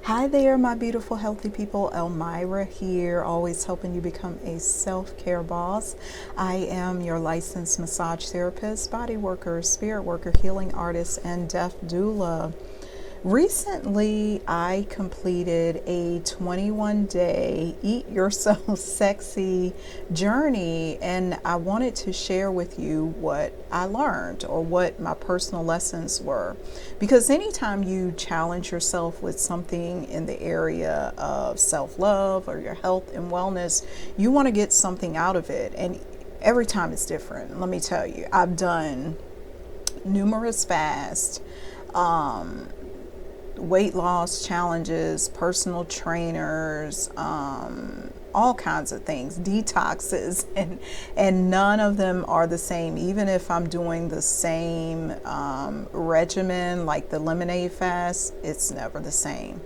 Hi there, my beautiful, healthy people. Elmira here, always helping you become a self-care boss. I am your licensed massage therapist, body worker, spirit worker, healing artist, and deaf doula. Recently, I completed a 21-day Eat Yourself Sexy journey, and I wanted to share with you what I learned or what my personal lessons were. Because anytime you challenge yourself with something in the area of self-love or your health and wellness, you want to get something out of it. And every time it's different. Let me tell you, I've done numerous fasts, weight loss challenges, personal trainers, all kinds of things, detoxes, and none of them are the same. Even if I'm doing the same regimen, like the lemonade fast, it's never the same.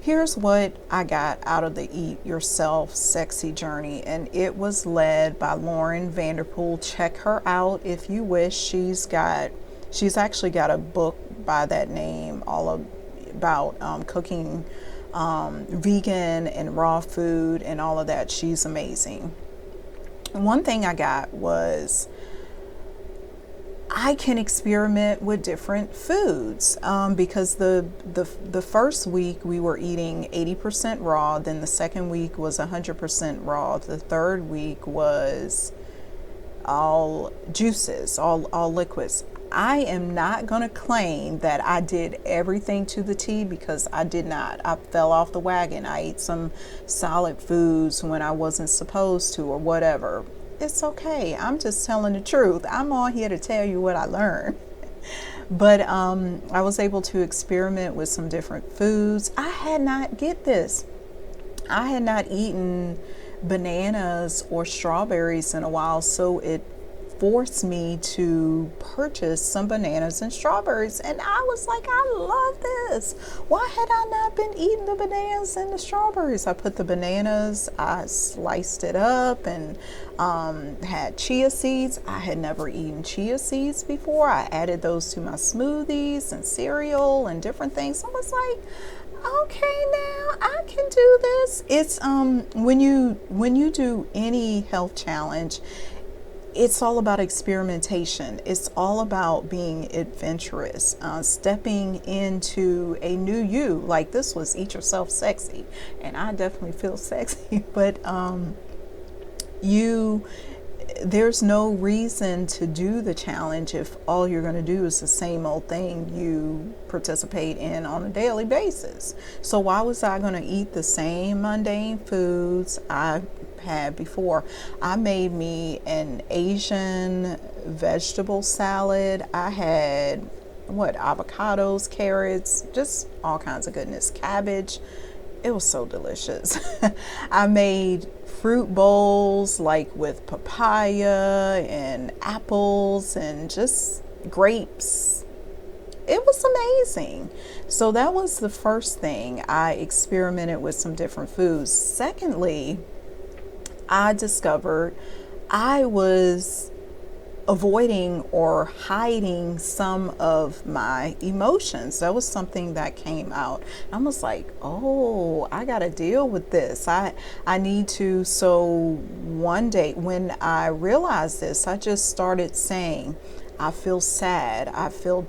Here's what I got out of the Eat Yourself Sexy journey, and it was led by Lauren Vanderpool. Check her out if you wish. She's actually got a book by that name, all about cooking vegan and raw food and all of that. She's amazing. One thing I got was I can experiment with different foods because the first week we were eating 80% raw, then the second week was 100% raw, the third week was all juices, all liquids. I am not going to claim that I did everything to the T, because I did not. I fell off the wagon. I ate some solid foods when I wasn't supposed to, or whatever. It's okay. I'm just telling the truth. I'm all here to tell you what I learned. But I was able to experiment with some different foods. I had not eaten bananas or strawberries in a while, so it forced me to purchase some bananas and strawberries, and I was like, I love this. Why had I not been eating the bananas and the strawberries? I put the bananas, I sliced it up, and had chia seeds. I had never eaten chia seeds before. I added those to my smoothies and cereal and different things. I was like, okay, now I can do this. It's when you do any health challenge, it's all about experimentation. It's all about being adventurous, stepping into a new you. Like, this was Eat Yourself Sexy, and I definitely feel sexy, but there's no reason to do the challenge if all you're going to do is the same old thing you participate in on a daily basis. So why was I going to eat the same mundane foods I had before? I made me an Asian vegetable salad. I had avocados, carrots, just all kinds of goodness, cabbage. It was so delicious. I made fruit bowls, like with papaya and apples and just grapes. It was amazing. So that was the first thing. I experimented with some different foods. Secondly, I discovered I was avoiding or hiding some of my emotions. That was something that came out. I was like, oh, I got to deal with this. I need to. So one day when I realized this, I just started saying, I feel sad, I feel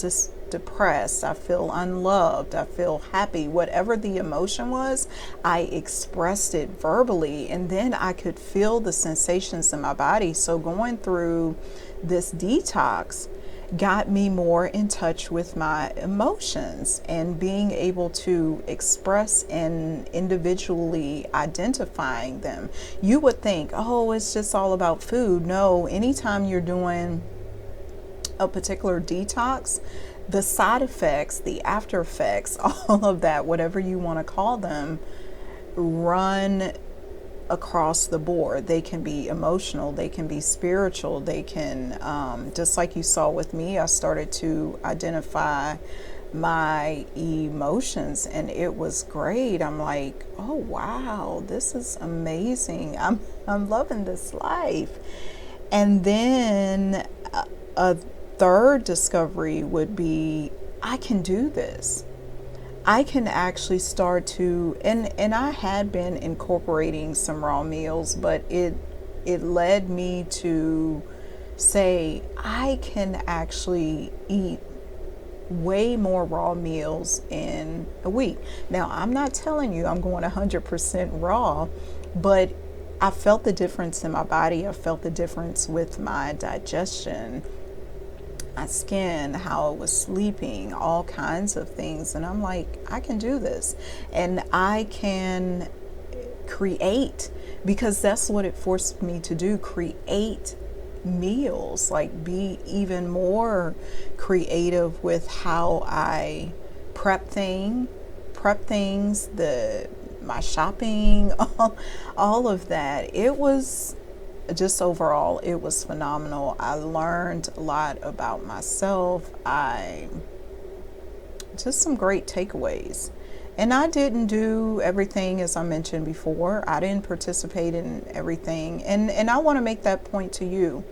depressed, I feel unloved, I feel happy. Whatever the emotion was, I expressed it verbally, and then I could feel the sensations in my body. So going through this detox got me more in touch with my emotions and being able to express and individually identifying them. You would think, oh, it's just all about food. No, anytime you're doing a particular detox, the side effects, the after effects, all of that, whatever you want to call them, run across the board. They can be emotional, they can be spiritual, they can, just like you saw with me, I started to identify my emotions, and it was great. I'm like, oh wow, this is amazing. I'm loving this life. And then a third discovery would be, I can do this. I can actually start to, and I had been incorporating some raw meals, but it led me to say I can actually eat way more raw meals in a week. Now, I'm not telling you I'm going 100% raw, but I felt the difference in my body. I felt the difference with my digestion, my skin, how I was sleeping, all kinds of things. And I'm like, I can do this. And I can create, because that's what it forced me to do, create meals, like be even more creative with how I prep things, my shopping, all of that. It was just overall, it was phenomenal. I learned a lot about myself. Just some great takeaways. And I didn't do everything, as I mentioned before. I didn't participate in everything. And I want to make that point to you.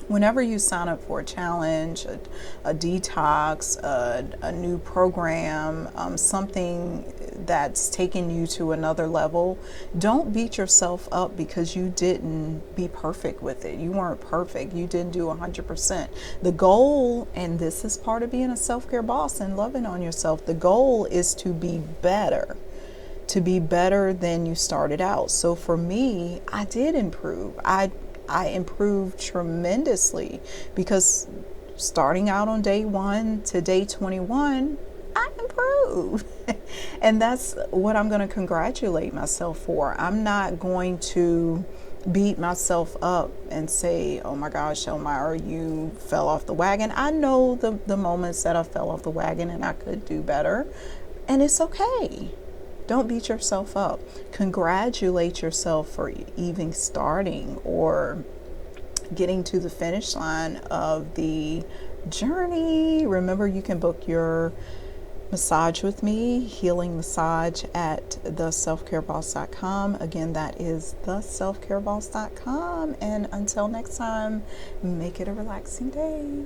Whenever you sign up for a challenge, a detox, a new program, something that's taking you to another level, don't beat yourself up because you didn't be perfect with it. You weren't perfect. You didn't do 100%. The goal, and this is part of being a self-care boss and loving on yourself, the goal is to be better. To be better than you started out. So for me, I did improve. I improved tremendously, because starting out on day 1 to day 21, I improved. And that's what I'm going to congratulate myself for. I'm not going to beat myself up and say, oh my gosh, Elmira, you fell off the wagon. I know the moments that I fell off the wagon and I could do better, and it's okay. Don't beat yourself up. Congratulate yourself for even starting or getting to the finish line of the journey. Remember, you can book your massage with me, healing massage, at theselfcareboss.com. Again, that is theselfcareboss.com. And until next time, make it a relaxing day.